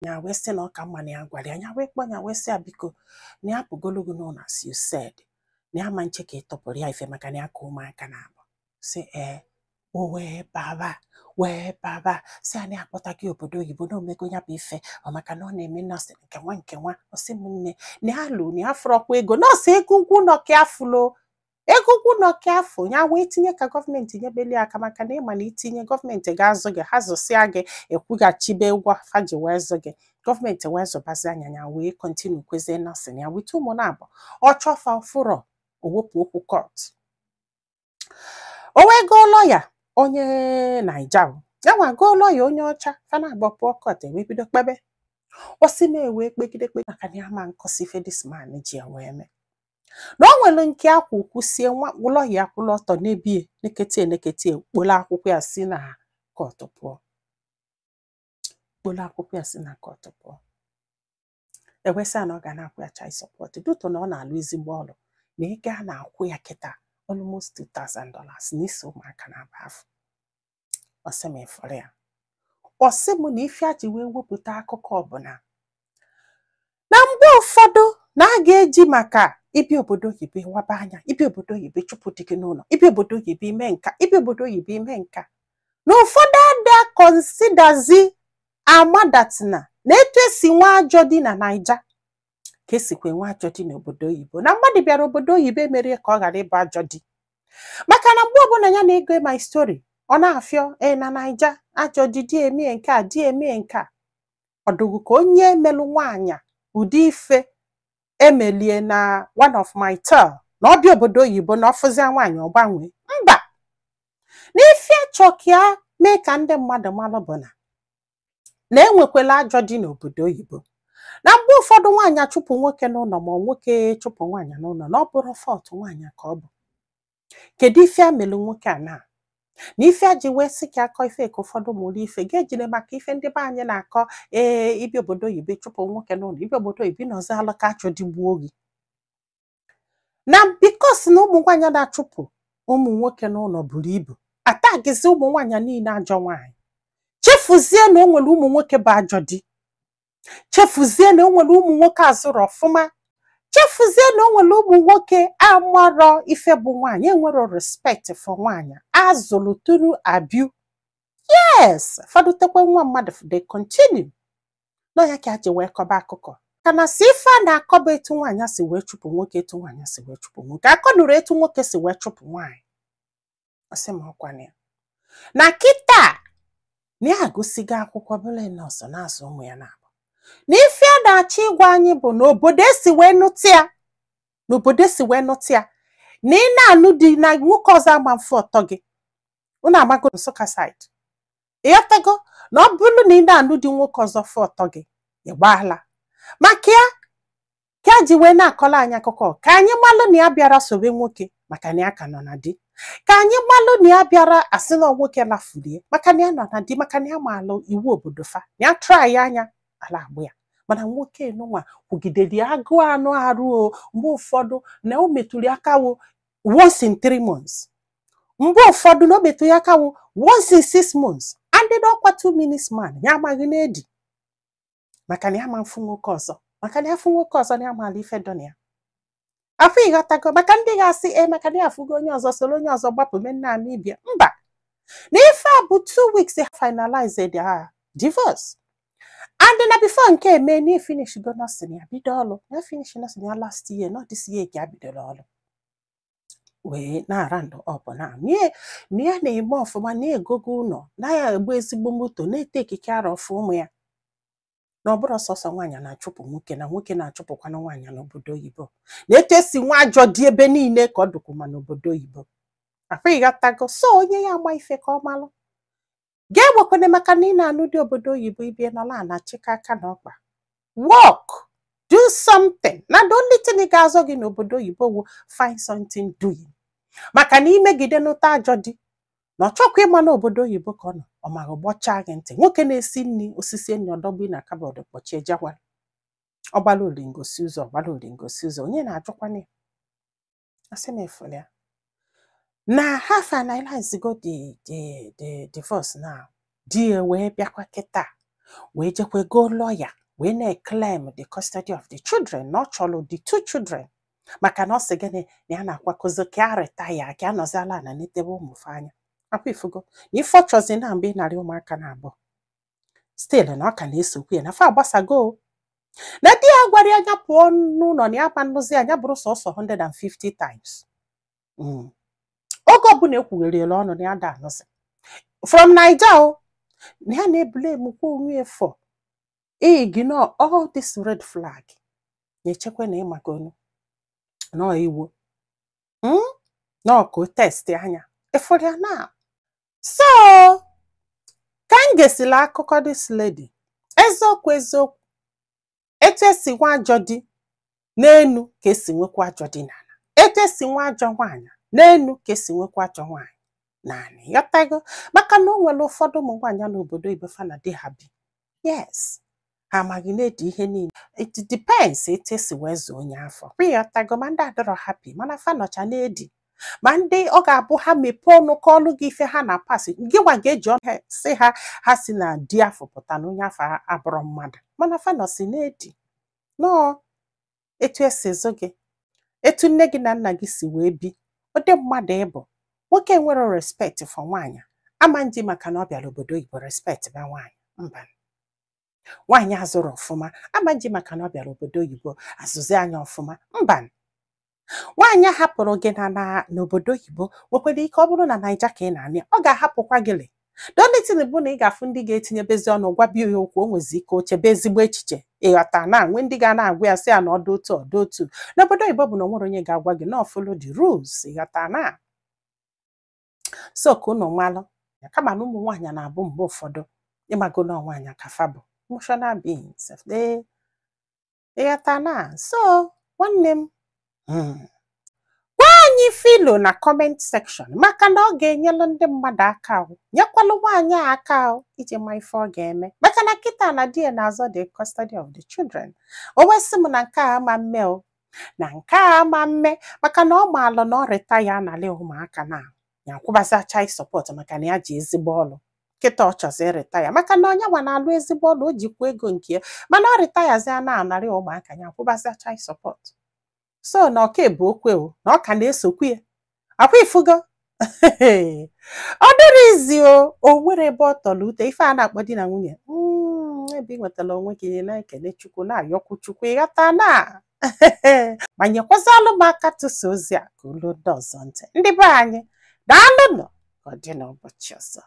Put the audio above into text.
nya wee sị na ọ ka mma na ya gwara ya nya wee kpọ nya wee sị ya biko na ya pụgologo n'ụlọ as you said na ya ma nche ka ịtọpụrụ ya ife maka na ya ka ụmụaka na-abụ sị o wee baba sị a na-akpọta gị obodo oyibo na omego ya bụ ife ọ maka na ọ na-eme nọọsụ nke nwa ọ sị m nne na ya lụ na ya fụrọkwa ego nọọsụ egwugwu nọkị afụlo egwugwu nọkị afọ ya wee tinye ka gọọmenti nyebeli aka maka na ịma na itinye gọọmenti ga-azụ gị ha zụsịa gị ekwughachibe ụgwọ fa ji wee zụ gị gọọmenti wee zụbazi anya ya wee kontinu kwezie nọọsụ ya wite ụmụ na-abụ ọ chọfa fụrọ owepụ okwu kọt o wee gụọ lọya onye naija ya nwa gụọ lọya onye ọcha fa na-agbapụ ọkọt wee bido kpebe osi m ewee kpegide maka na ya ma nkọsi ife dis man ji ya wee mee na o nwere nke akwa kwụsie nwa lọya akwụla ọtọ n'ebie nekete kpolo akwụkwọ ya si na kọt pụọ kpolo akwụkwọ ya si na kọt pụọ ewesịa na ọ ga na-akwụ ya child support duto na ọ na-alụ ezigbo ọrụ na ego a na-akwụ ya kịta almost $2,000 n'isi ụmụaka na-aba afọ ọsị m ịfọrọ ya ọsị m na ife a ji wee wepụta akụkọ ọbụla na mgbe ụfọdụ na a ga-eji maka ịbịa obodo oyibo waba anya ịbịa obodo oyibo chụpụ dị gị n'ụlọ ịbịa obodo oyibo ime nka ịbịa obodo oyibo ime nka na ụfọdụ ada konsidazi amadatina na etu esi nwa ajọ dị na naija ka esikwe nwa ajọ dị n'obodo oyibo na mmadụ bịara obodo oyibo emere ka ọ ghara ịbụ ajọ dị maka na mgbe ọbụla ya na-ego my story ọ na-afịọ na naija ajọ dị di eme nke a di eme nke a ọdụgụ ka onye melụ nwaanyị ụdị ife emelie na one of my tell na ọbịa obodo oyibo na ọfụzia nwaanyị ọgbanwe mba n'ife chọkịa mee ka ndị mmadụ malụ bụ na enwekwala ajọ dị n'obodo oyibo na mgbe ụfọdụ nwaanyị achụpụ nwoke n'ụlọ ma nwoke chụpụ nwaanyị n'ụlọ na ọ bụrụ fọt nwaanyị ka ọ bụ kedu ife a mere nwoke a na ife a ji wee sị ka akọ ife ka ụfọdụ mụrụ ife ga-ejire maka ife ndị be anyị na-akọ ịbịa obodo oyibo chụpụ nwoke n'ụlọ ịbịa obodo oyibo nọzi alụka achọ digbuo gị na bikos na ụmụ nwaanyị na-achụpụ ụmụ nwoke n'ụlọ buru ibu atagizi ụmụ nwaanyị niile ajọ nwaanyị chefuzie na o nwere ụmụ nwoke bụ ajọ di chefuzie na o nwere ụmụ nwoke azụrụ ọfụma chefuzie na o nwere ụmụ nwoke amarọ ife bụ nwaanyị enwero respect for nwaanyị azụrụ turu abiu yes fadutekwe nwa mmadụ they continue nọ ya ka ji wee kọba akụkọ kana si ife a na-akọba etu nwaanyị si wee chụpụ nwoke etu nwaanyị si wee chụpụ nwoke akọnụrụ etu nwoke si wee chụpụ nwaanyị ọsị m ọkwana ya na kịta na ya agụsigo akwụkwọ bụla nọọsụ na-azụ ụmụ ya na-abụ na ife a na-achọ ịgwa anyị bụ na obodo esi wee nụta ya na ị na-anụ di na nwoke ọzọ ama mfe ọtọ gị unu amago Nsụka side ịghọtago na ọ bụrụ na ị na-anụ di nwoke ọzọ fe ọtọ gị ịgbaala maka ya ka ji wee na-akọla anyị akụkọ ka anyị malụ na ya bịara sobe nwoke maka na ya ka nọ na di ka anyị malụ na ya bịara asị na nwoke lafurie maka na ya nọ na di maka na ya maalụ iwu obodo fa na ya try anya ala agbụ ya mana nwoke nụnwa kwugidere agụ anụ arụ o mgbe ụfọdụ na o metụrụ aka wo once in 3 months mgbe ụfọdụ na o metụrụ aka wo once in 6 months and ọkwa 2 minutes man ya amaghị na-edi maka na ya ma mfụ nwoke ọzọ maka na ya fụ nwoke ọzọ na ya maala ife dọ na ya afọ ịghọtago maka ndị ga-asị maka na ya afụgo onye ọzọ soro onye ọzọ gbapụ menna Amibia mba na ife a bụ 2 weeks they finalized their divorce and na before nke eme na finish go nursing ya bido ọlụ na finish nursing ya last year not this year ka bidoro ọlụ wee na-arandụ ọbụ na ya na-eme ọfụma na-egogo ụlọ na ya egbu ezigbo moto na-ete ekike ara ọfụ ụmụ ya na ọbụrụ sọsọ nwaanyị na-achụpụ nwoke na nwoke na-achụpụkwana nwaanyị n'obodo oyibo na-etu esi nwa ajọ dị ebe niile ka ọ dụkwuma n'obodo oyibo afọ ịghọtago so onye ya agba ife ka ọ malụ ga-egbekwana maka na ị na-anụ dị obodo oyibo ibie nọla na chịka aka na ọkpa work do something na the only thing ị ga-azọ gị n'obodo oyibo wụ find something doing maka na imegide n'ụta ajọ dị na ọ chọkwa ịma n'obodo oyibo ka ọ nọ ọ maghị gbọchaa gị ntị nwoke na-esi nri osisi nri ọdọgbu na kabọd kpọchie jawara ọgbala olingosi ụzọ onye na-ajụkwana ya asị m efere ya na ha finalize go the divorce now di wee bịakwa kịta wee jekwe go lawyer wee na-claim the custody of the children na ọ chọrọ the 2 children maka na ọ sị gịnị na ya na-akwakozo ka a retire ka a nọziala na netebe ụmụfe anya. Akwa ifugo na ife ọ chọzi na mgbe ị narị ụmụaka na abụọ still na ọ ka na-esokwu ya na fa agbasago na di ya gwara ya pụọ n'ụlọ na ya ma nnụzi anya bụrụ sọsọ 150 times. Oge ọbụla ekwugherela ọnụ na ya da anụzi from Naija o na ya na-ebule kwa onwe for ignore all this red flag na-echekwa na ịmagonu na iwu na ọkụ test anya efere ya na. So ka m gesila akụkọ this lady eziokwu etu esi nwa ajọ di n'enu ka esi nwekwa ajọ di n'ala, etu esi nwa ajọ nwaanyị n'enu ka esi nwekwa ajọ nwaanyị n'ala. Yọtago maka na o nwere ụfọdụ ụmụ nwaanyị n'obodo Igbo fa na di ha bi, yes, ha amaghị na-edi ihe niile. It depends etu esi wee zụọ onye afọ. Yọtago ma ndị adịrọ happy mana fa nọcha na-edi, ma ndị ọ ga-abụ ha mepee ọnụ ka ọlụ gị ife ha na-apasị gịnwa ga-eji ọnụ sị ha si na di afọ pụta na onye afọ abụrụ mmadụ mana fa nọsi na-edi. Nọọ etu esi zụ gị, etu nne gị na nna gị si wee bi, ụdị mmadụ ịbụ. Nwoke nwere respect for nwaanyị ama nji maka na ọ bịara obodo Igbo respect ba nwaanyị, mba. Nwaanyị azụrụ ọfụma ama nji maka na ọ bịara obodo Igbo azụzi anya ọfụma, mba. Nwaanyị hapụrụ gị n'obodo Igbo nwekwara ike ọ bụrụ na Naija ka ị na-anị ọ ga-ahapụkwa gị. The only thing bụ na ị ga-afụ ndị ga-etinyebezi ọnụ gwa bi ya okwu o nwezi ike o chebe ezigbo echiche ịghọta na nwe ndị ga na-agwa ya sị ya na ọdụ otu n'obodo Igbo bụ na onwere onye ga-agwa gị na follow the rules ịghọta na. So ka unu malụ kama na ụmụ nwaanyị na-abụ mgbe ụfọdụ ịmago na nwaanyị ka fa bụ emotional beings ịghọta na. So nwanne m anyị filo na comment section maka na ọ ga-enyelu ndị mmadụ aka nyekwalụ nwaanyị aka iji ma ife ọ ga-eme maka na kịta na di ya na-azọ the custody of the children. O wesị m na nke a ama mme na nke a ama mme maka na ọ maalụ na ọ reta ya analị ụmụaka na ya kwụbaza child support maka na ya ji ezigbo ọlụ. Kịta ọ chọzi ịreta ya maka na onye nwa na-alụ ezigbo ọlụ o jikwa ego nke ya mana ọ reta ya zi na anarị ụmụaka ya kwụbaza child support. So na ọka ebu okwe na ọ ka na-esokwu ya. Akwa ifugo ọ dịrị izi o nwere ebe ọ tọrọ ute ife a na-akpọ di na nwunye ebe ị nwetara onwe gị na-ekele Chukwu na-ayọkwu Chukwu ịghọta na ma nyekwazalụ m aka tụsa ozi a ka olu ndị ọzọ ntị. Ndị be anyị daalụ nọ ka ọ dị n'ụbọchị ọzọ.